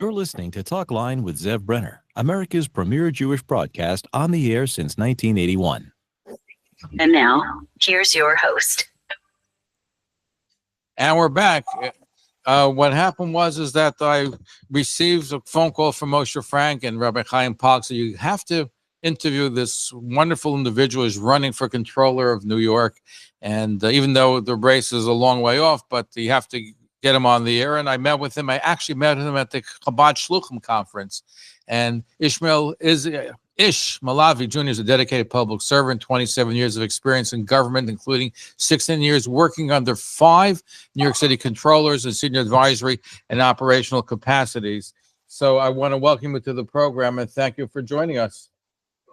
You're listening to Talkline with Zev Brenner, America's premier Jewish broadcast on the air since 1981. And now, here's your host. And we're back. What happened is that I received a phone call from Moshe Frank and Rabbi Chaim Palk. So you have to interview this wonderful individual who's running for controller of New York. And even though the race is a long way off, but you have to get him on the air. And I met with him. I actually met him at the Chabad Shluchim conference. And Ismael is Malave Jr. is a dedicated public servant, 27 years of experience in government, including 16 years working under 5 New York City controllers in senior advisory and operational capacities. So I want to welcome you to the program and thank you for joining us.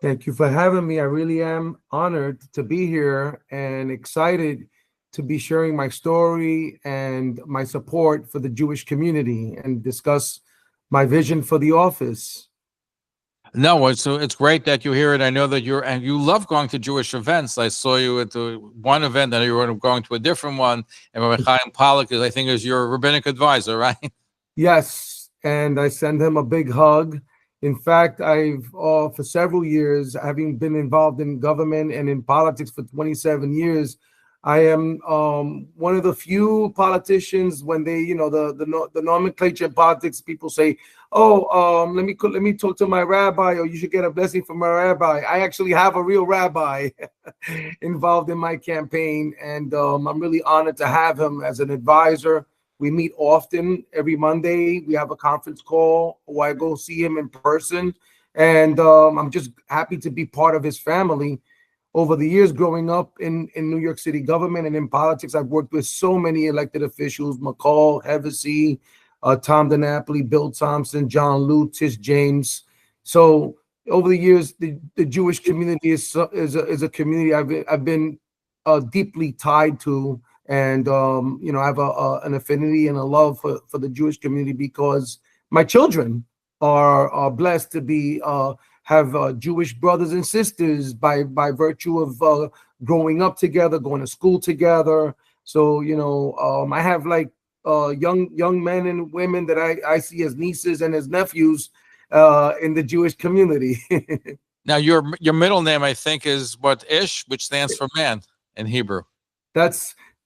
Thank you for having me. I really am honored to be here and excited to be sharing my story and my support for the Jewish community and discuss my vision for the office. No, so it's great that you're here, and I know that you love going to Jewish events. I saw you at the one event, and you were going to a different one. And Rabbi Chaim Palak is your rabbinic advisor, right? Yes, and I send him a big hug. In fact, I've for several years, having been involved in government and in politics for 27 years, I am one of the few politicians when they, the nomenclature in politics, people say, "Oh, let me talk to my rabbi," or "You should get a blessing from my rabbi." I actually have a real rabbi involved in my campaign, and I'm really honored to have him as an advisor. We meet often. Every Monday, we have a conference call where I go see him in person, and I'm just happy to be part of his family. Over the years growing up in New York City government and in politics, I've worked with so many elected officials: McCall, Hevesy, Tom DiNapoli, Bill Thompson, John Liu, Tish James. So over the years, the Jewish community is a community I've been deeply tied to, and I have an affinity and a love for the Jewish community because my children are blessed to be have Jewish brothers and sisters by virtue of growing up together, going to school together. So I have like young men and women that I see as nieces and as nephews in the Jewish community. Now, your middle name, I think, is what? Ish, which stands for man in Hebrew.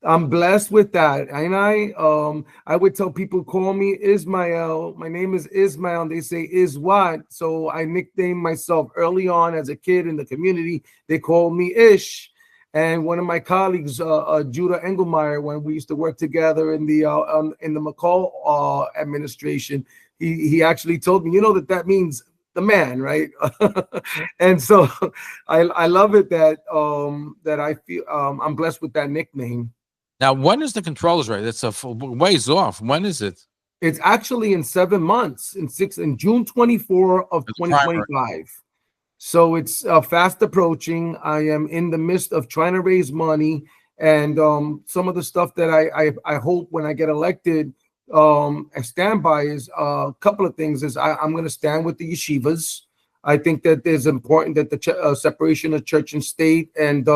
I'm blessed with that. And I would tell people, call me Ismael. My name is Ismael. And they say, is what? So I nicknamed myself early on as a kid in the community. They called me Ish. And one of my colleagues, Judah Engelmeyer, when we used to work together in the McCall administration, he actually told me, that means the man, right? And so I love it that I feel I'm blessed with that nickname. Now, when is the controller's race? It's a ways off. When is it? It's actually in 7 months, in June 24 of 2025. So it's fast approaching. I am in the midst of trying to raise money, and some of the stuff that I hope when I get elected, I stand by is a couple of things. I'm going to stand with the yeshivas. I think that it's important that the separation of church and state, and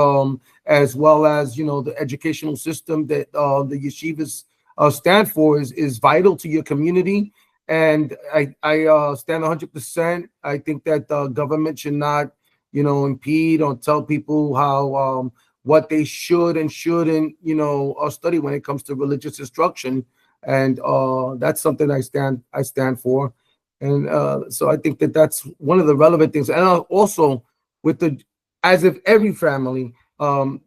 as well as the educational system that the yeshivas stand for is vital to your community. And I stand 100%. I think that the government should not, impede or tell people how what they should and shouldn't, study when it comes to religious instruction. And that's something I stand for. And so I think that that's one of the relevant things. And also with as if every family,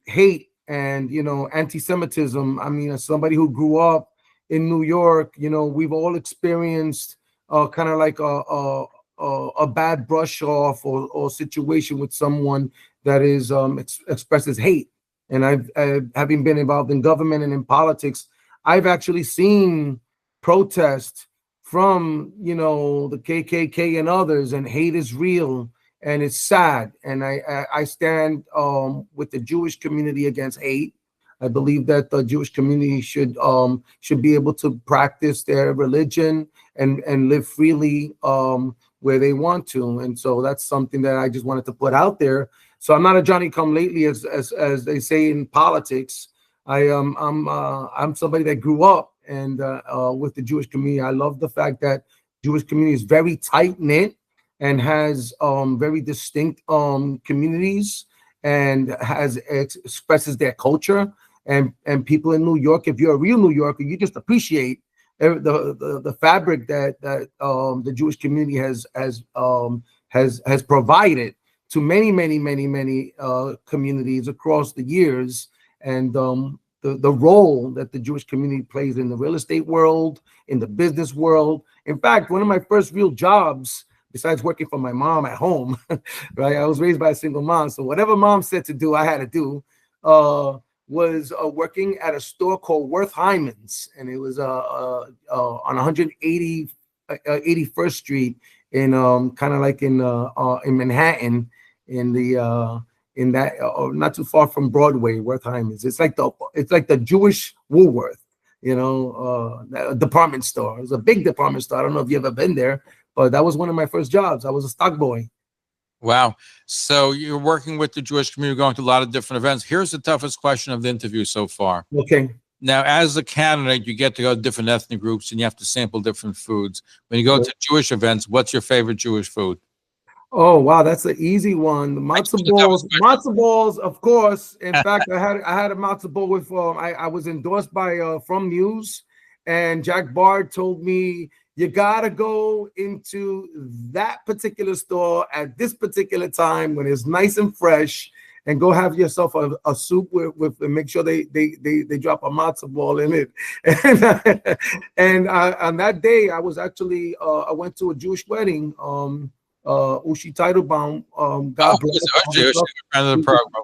hate and, anti-Semitism. I mean, as somebody who grew up in New York, we've all experienced kind of like a bad brush off or situation with someone that is expresses hate. And I've having been involved in government and in politics, I've actually seen protests from the KKK and others, and hate is real and it's sad. And I stand with the Jewish community against hate. I believe that the Jewish community should be able to practice their religion and live freely where they want to. And so that's something that I just wanted to put out there. So I'm not a Johnny come lately, as they say in politics. I'm somebody that grew up and with the Jewish community. I love the fact that Jewish community is very tight knit and has very distinct communities and expresses their culture. And people in New York, if you're a real New Yorker, you just appreciate the fabric that the Jewish community has provided to many communities across the years, and the role that the Jewish community plays in the real estate world, in the business world. In fact, one of my first real jobs, besides working for my mom at home, right? I was raised by a single mom, so whatever mom said to do, I had to do. Was working at a store called Worth Hyman's, and it was on 81st Street in kind of like in Manhattan, in that not too far from Broadway. Worth Hyman's. It's like the Jewish Woolworth, department store. It was a big department store. I don't know if you ever been there, but that was one of my first jobs. I was a stock boy. Wow. So you're working with the Jewish community, going to a lot of different events. Here's the toughest question of the interview so far. Okay. Now, as a candidate, you get to go to different ethnic groups and you have to sample different foods. When you go to Jewish events, what's your favorite Jewish food? Oh, wow, that's an easy one. The matzo balls, of course. In fact, I had a matzo ball with I was endorsed by From News, and Jack Bard told me, you gotta go into that particular store at this particular time when it's nice and fresh, and go have yourself a soup with and make sure they drop a matzo ball in it. And on that day, I was actually I went to a Jewish wedding. Ushi Teitelbaum, God bless him.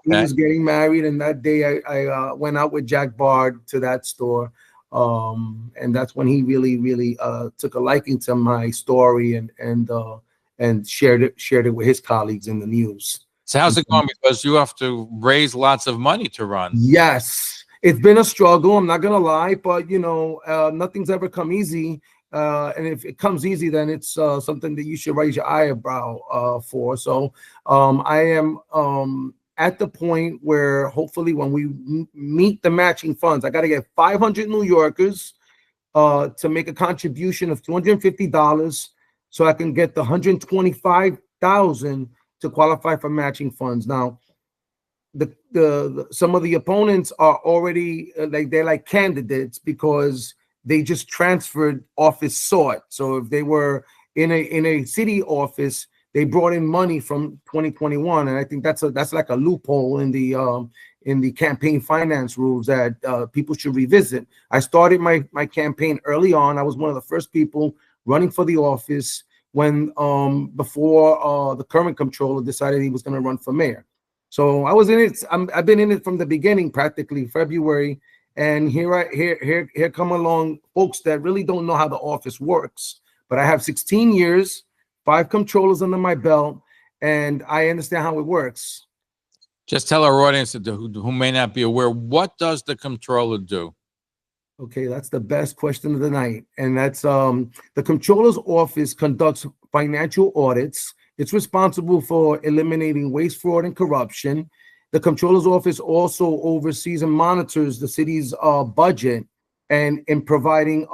He was getting married, and that day I went out with Jack Bard to that store. And that's when he really took a liking to my story and shared it with his colleagues in the news. So how's it going? Because you have to raise lots of money to run. Yes, it's been a struggle. I'm not gonna lie, but nothing's ever come easy. And if it comes easy, then it's something that you should raise your eyebrow for. So I am at the point where hopefully when we meet the matching funds, I got to get 500 New Yorkers to make a contribution of $250 so I can get the $125,000 to qualify for matching funds. Now, the some of the opponents are already they're like candidates because they just transferred office sought. So if they were in a city office, they brought in money from 2021, and I think that's like a loophole in the campaign finance rules that people should revisit. I started my campaign early on. I was one of the first people running for the office when before the current comptroller decided he was going to run for mayor. So I was in it. I've been in it from the beginning, practically February, and here come along folks that really don't know how the office works. But I have 16 years. 5 controllers under my belt, and I understand how it works. Just tell our audience who may not be aware, what does the comptroller do? Okay, that's the best question of the night. And that's the comptroller's office conducts financial audits. It's responsible for eliminating waste, fraud, and corruption. The comptroller's office also oversees and monitors the city's budget and in providing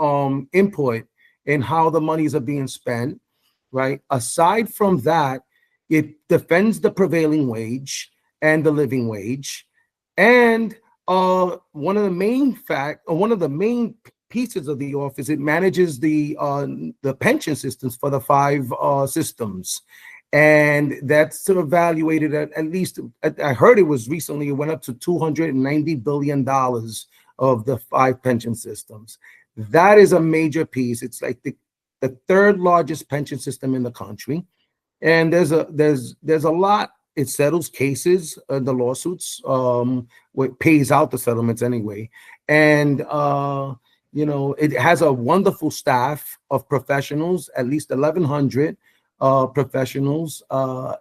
input in how the monies are being spent. Right. Aside from that, it defends the prevailing wage and the living wage. And one of the main pieces of the office, it manages the pension systems for the 5 systems. And that's evaluated at least, I heard it was recently, it went up to $290 billion of the 5 pension systems. That is a major piece. It's like the 3rd largest pension system in the country, and there's a lot. It settles cases, the lawsuits, it pays out the settlements anyway, and it has a wonderful staff of professionals, at least 1,100 professionals,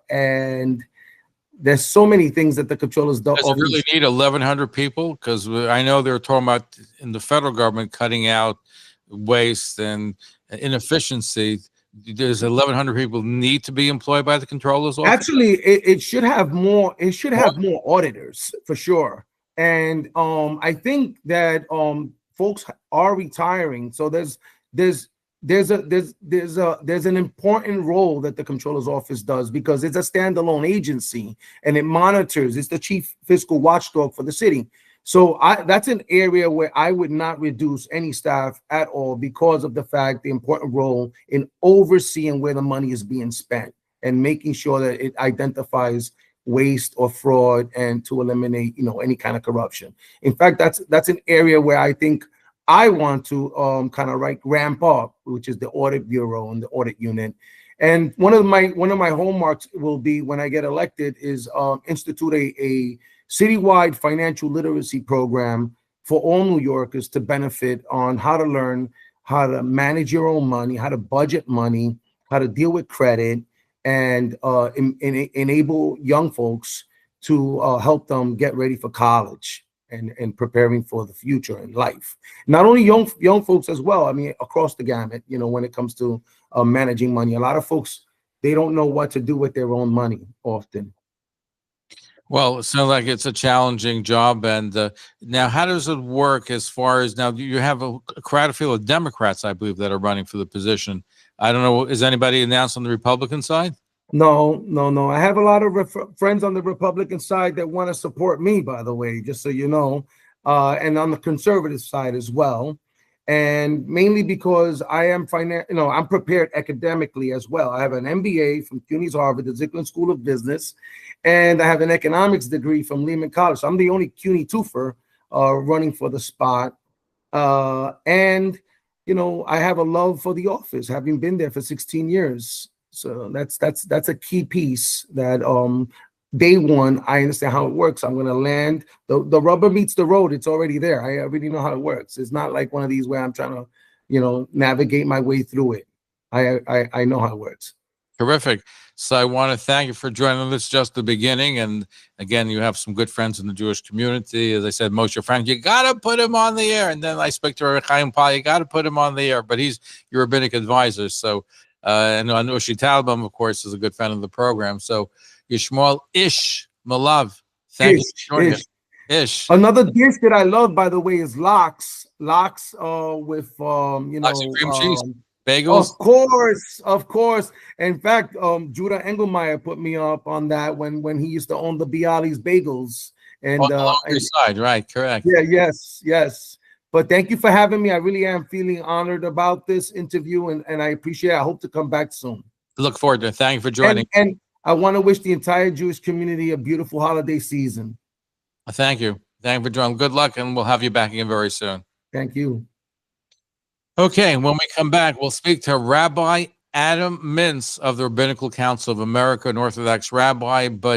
and there's so many things that the controllers don't. Does it really need 1,100 people? Because I know they're talking about in the federal government cutting out waste and inefficiency. Does 1,100 people need to be employed by the controller's office? Actually, it should have more. It should have more auditors for sure. And I think that folks are retiring. So there's there's an important role that the Comptroller's office does, because it's a standalone agency and it monitors. It's the chief fiscal watchdog for the city. So that's an area where I would not reduce any staff at all, because of the important role in overseeing where the money is being spent and making sure that it identifies waste or fraud, and to eliminate, any kind of corruption. In fact, that's an area where I think I want to kind of ramp up, which is the audit bureau and the audit unit. And one of my hallmarks will be, when I get elected, is institute a citywide financial literacy program for all New Yorkers to benefit on how to learn how to manage your own money, how to budget money, how to deal with credit, and enable young folks to help them get ready for college and preparing for the future in life. Not only young folks as well, I mean, across the gamut, when it comes to managing money. A lot of folks, they don't know what to do with their own money often. Well, it sounds like it's a challenging job. And now, how does it work as far as, now you have a crowded field of Democrats, I believe, that are running for the position. I don't know, is anybody announced on the Republican side? No. I have a lot of friends on the Republican side that want to support me, by the way, just so you know, and on the conservative side as well. And mainly because I am I'm prepared academically as well. I have an MBA from CUNY's Harvard, the Zicklin School of Business, and I have an economics degree from Lehman College. So I'm the only CUNY twofer running for the spot. And I have a love for the office, having been there for 16 years. So that's a key piece that day one, I understand how it works. I'm going to land. The rubber meets the road. It's already there. I already know how it works. It's not like one of these where I'm trying to, navigate my way through it. I know how it works. Terrific. So I want to thank you for joining us, just the beginning. And again, you have some good friends in the Jewish community. As I said, Moshe Frank, you got to put him on the air. And then I spoke to Rabbi Chaim Paul, you got to put him on the air. But he's your rabbinic advisor. So, and Ushi Talbum, of course, is a good friend of the program. So, Yishmael Ish Malave, thank you for joining us. Ish. Another dish that I love, by the way, is lox. Lox with Lox and cream cheese, bagels. Of course. In fact, Judah Engelmeyer put me up on that when he used to own the Bialy's Bagels. And on the Lower Side, right? Correct. Yeah. Yes. But thank you for having me. I really am feeling honored about this interview, and I appreciate it. I hope to come back soon. Look forward to it. Thank you for joining. And I want to wish the entire Jewish community a beautiful holiday season. Thank you. Thank you for joining. Good luck, and we'll have you back again very soon. Thank you. Okay, when we come back, we'll speak to Rabbi Adam Mintz of the Rabbinical Council of America, an Orthodox rabbi, but